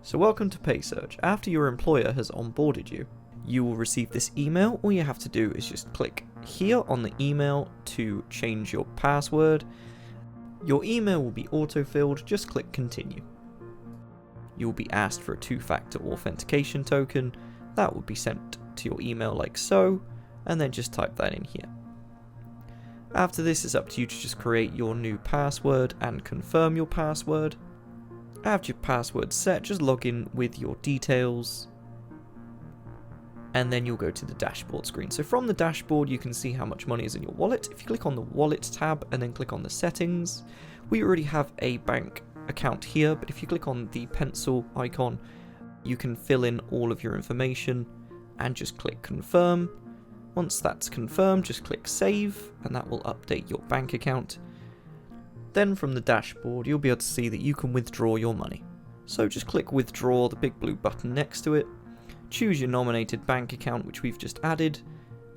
So welcome to PaySearch. After your employer has onboarded you, you will receive this email. All you have to do is just click here on the email to change your password. Your email will be auto-filled, just click continue. You will be asked for a two-factor authentication token. That will be sent to your email like so, and then just type that in here. After this, it's up to you to just create your new password and confirm your password. After your password's set, just log in with your details, and then you'll go to the dashboard screen. So from the dashboard, you can see how much money is in your wallet. If you click on the wallet tab and then click on the settings, we already have a bank account here, but if you click on the pencil icon, you can fill in all of your information and just click confirm. Once that's confirmed, just click save, and that will update your bank account. Then from the dashboard, you'll be able to see that you can withdraw your money. So just click withdraw, the big blue button next to it, choose your nominated bank account which we've just added,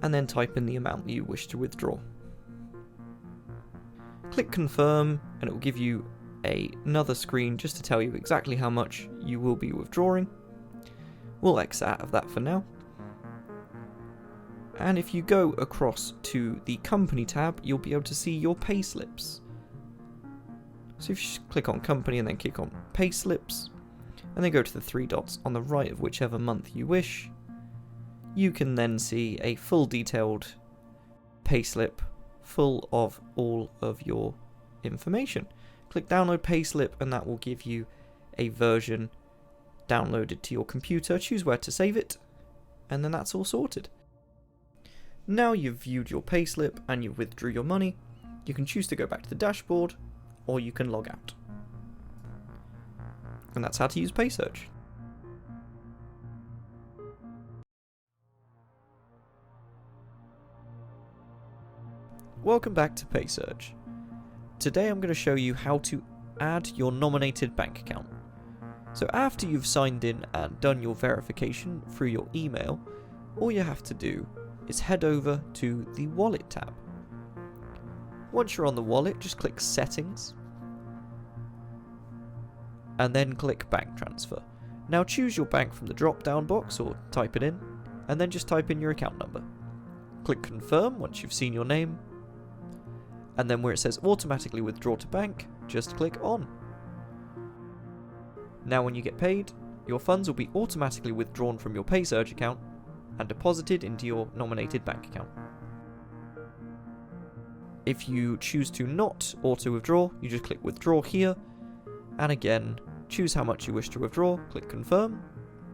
and then type in the amount that you wish to withdraw. Click confirm, and it will give you another screen just to tell you exactly how much you will be withdrawing. We'll X out of that for now. And if you go across to the company tab, you'll be able to see your pay slips. So if you just click on company and then click on pay slips, and then go to the three dots on the right of whichever month you wish, you can then see a full detailed payslip full of all of your information. Click download payslip, and that will give you a version downloaded to your computer. Choose where to save it, and then that's all sorted. Now you've viewed your payslip and you've withdrew your money, you can choose to go back to the dashboard, or you can log out. And that's how to use PaySearch. Welcome back to PaySearch. Today I'm going to show you how to add your nominated bank account. So after you've signed in and done your verification through your email, all you have to do is head over to the wallet tab. Once you're on the wallet, just click settings, and then click bank transfer. Now choose your bank from the drop down box, or type it in, and then just type in your account number. Click confirm once you've seen your name, and then where it says automatically withdraw to bank, just click on. Now when you get paid, your funds will be automatically withdrawn from your PaySearch account and deposited into your nominated bank account. If you choose to not auto withdraw, you just click withdraw here, and again, choose how much you wish to withdraw, click confirm,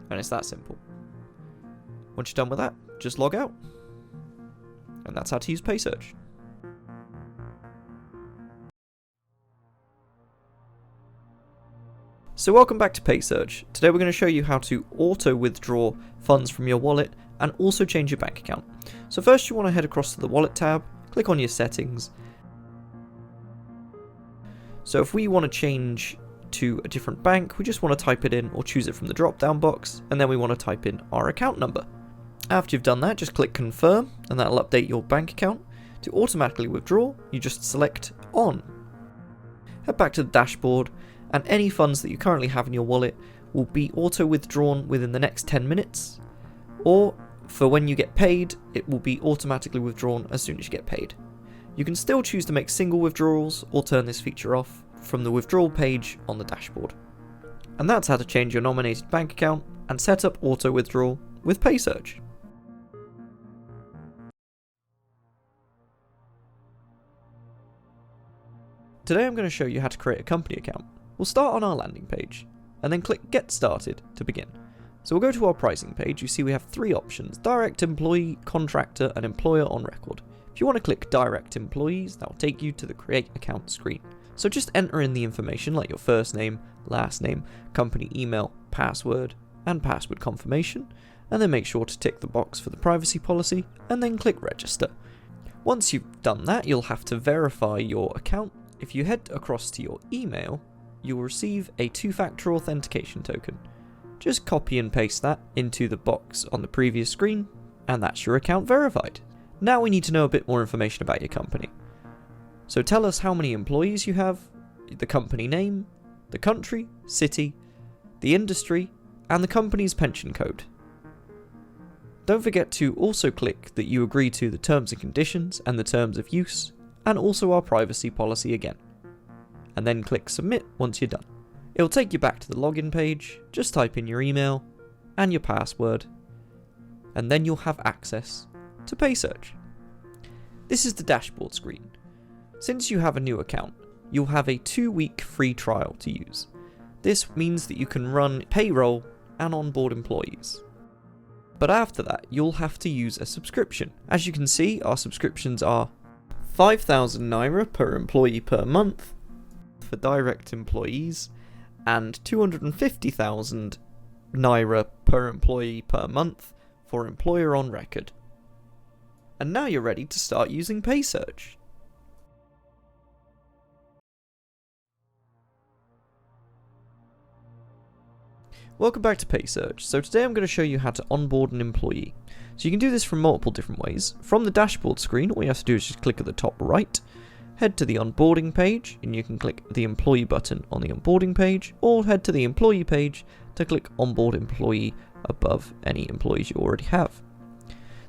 and it's that simple. Once you're done with that, just log out. And that's how to use PaySearch. So welcome back to PaySearch. Today we're going to show you how to auto withdraw funds from your wallet and also change your bank account. So first you want to head across to the wallet tab, click on your settings. So if we want to change to a different bank, we just want to type it in or choose it from the drop down box, and then we want to type in our account number. After you've done that, just click confirm, and that'll update your bank account. To automatically withdraw, you just select on. Head back to the dashboard, and any funds that you currently have in your wallet will be auto withdrawn within the next 10 minutes, or for when you get paid, it will be automatically withdrawn as soon as you get paid. You can still choose to make single withdrawals or turn this feature off from the withdrawal page on the dashboard. And that's how to change your nominated bank account and set up auto withdrawal with PaySearch. Today I'm going to show you how to create a company account. We'll start on our landing page and then click Get Started to begin. So we'll go to our pricing page. You see we have three options: direct employee, contractor, and employer on record. If you want to click direct employees, that will take you to the create account screen. So just enter in the information like your first name, last name, company email, password, and password confirmation, and then make sure to tick the box for the privacy policy, and then click register. Once you've done that, you'll have to verify your account. If you head across to your email, you'll receive a two-factor authentication token. Just copy and paste that into the box on the previous screen, and that's your account verified. Now we need to know a bit more information about your company. So tell us how many employees you have, the company name, the country, city, the industry, and the company's pension code. Don't forget to also click that you agree to the terms and conditions and the terms of use, and also our privacy policy again. And then click submit once you're done. It'll take you back to the login page, just type in your email and your password, and then you'll have access to PaySearch. This is the dashboard screen. Since you have a new account, you'll have a 2-week free trial to use. This means that you can run payroll and onboard employees. But after that, you'll have to use a subscription. As you can see, our subscriptions are 5,000 Naira per employee per month for direct employees, and 250,000 Naira per employee per month for employer on record. And now you're ready to start using PaySearch. Welcome back to PaySearch. So today I'm going to show you how to onboard an employee. So you can do this from multiple different ways. From the dashboard screen, all you have to do is just click at the top right, head to the onboarding page, and you can click the employee button on the onboarding page, or head to the employee page to click onboard employee above any employees you already have.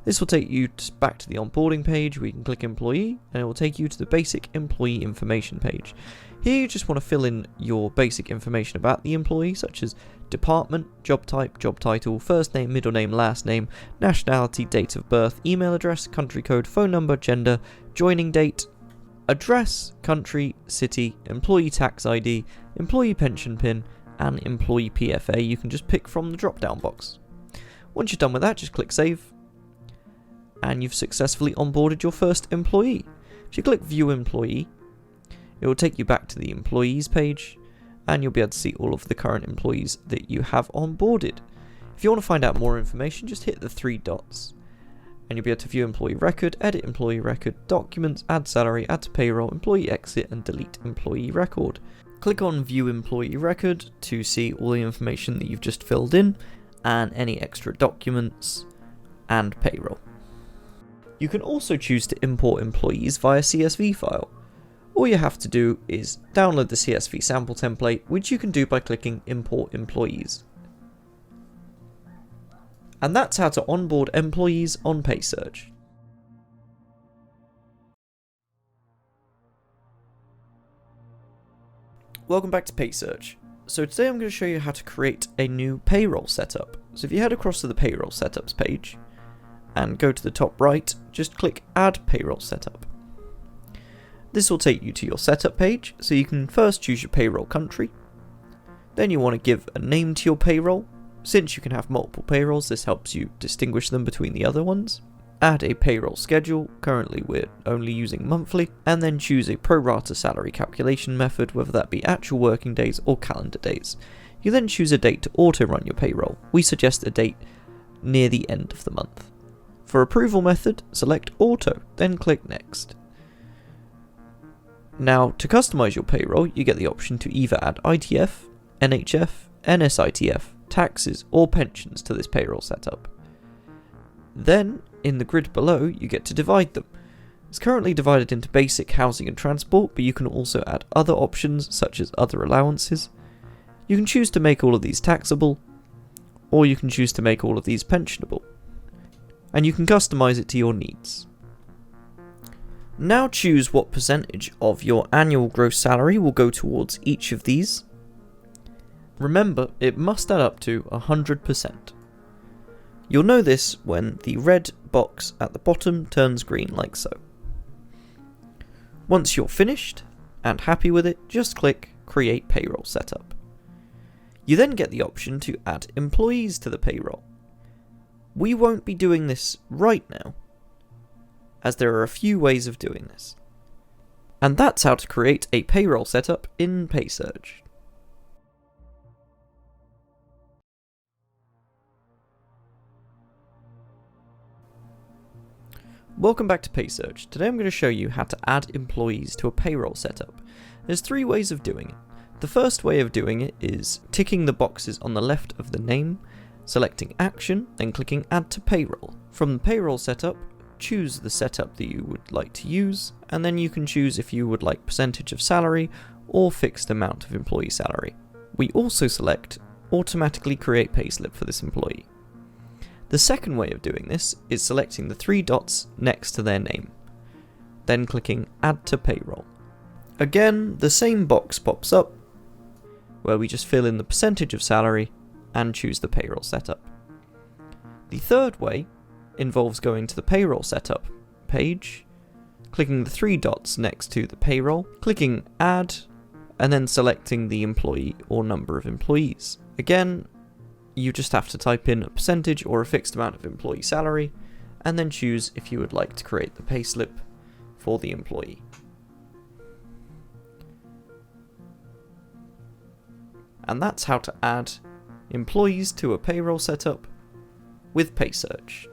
This will take you back to the onboarding page where you can click employee, and it will take you to the basic employee information page. Here you just want to fill in your basic information about the employee, such as department, job type, job title, first name, middle name, last name, nationality, date of birth, email address, country code, phone number, gender, joining date, address, country, city, employee tax ID, employee pension PIN, and employee PFA. You can just pick from the drop down box. Once you're done with that, just click save, and you've successfully onboarded your first employee. If you click view employee, it will take you back to the employees page, and you'll be able to see all of the current employees that you have onboarded. If you want to find out more information, just hit the 3 dots, and you'll be able to view employee record, edit employee record, documents, add salary, add to payroll, employee exit, and delete employee record. Click on view employee record to see all the information that you've just filled in, and any extra documents, and payroll. You can also choose to import employees via CSV file. All you have to do is download the CSV sample template, which you can do by clicking Import Employees. And that's how to onboard employees on PaySearch. Welcome back to PaySearch. So today I'm going to show you how to create a new payroll setup. So if you head across to the payroll setups page and go to the top right, just click Add Payroll Setup. This will take you to your setup page, so you can first choose your payroll country. Then you want to give a name to your payroll. Since you can have multiple payrolls, this helps you distinguish them between the other ones. Add a payroll schedule, currently we're only using monthly, and then choose a pro rata salary calculation method, whether that be actual working days or calendar days. You then choose a date to auto run your payroll. We suggest a date near the end of the month. For approval method, select auto, then click next. Now, to customize your payroll, you get the option to either add ITF, NHF, NSITF, taxes, or pensions to this payroll setup. Then, in the grid below, you get to divide them. It's currently divided into basic, housing, and transport, but you can also add other options, such as other allowances. You can choose to make all of these taxable, or you can choose to make all of these pensionable. And you can customize it to your needs. Now choose what percentage of your annual gross salary will go towards each of these. Remember, it must add up to 100%. You'll know this when the red box at the bottom turns green like so. Once you're finished and happy with it, just click Create Payroll Setup. You then get the option to add employees to the payroll. We won't be doing this right now, as there are a few ways of doing this. And that's how to create a payroll setup in PaySearch. Welcome back to PaySearch. Today I'm going to show you how to add employees to a payroll setup. There's 3 ways of doing it. The first way of doing it is ticking the boxes on the left of the name, selecting action, then clicking Add to Payroll. From the payroll setup, choose the setup that you would like to use, and then you can choose if you would like percentage of salary or fixed amount of employee salary. We also select automatically create payslip for this employee. The second way of doing this is selecting the 3 dots next to their name, then clicking Add to Payroll. Again, the same box pops up, where we just fill in the percentage of salary and choose the payroll setup. The third way involves going to the payroll setup page, clicking the 3 dots next to the payroll, clicking Add, and then selecting the employee or number of employees. Again, you just have to type in a percentage or a fixed amount of employee salary, and then choose if you would like to create the payslip for the employee. And that's how to add employees to a payroll setup with PaySearch.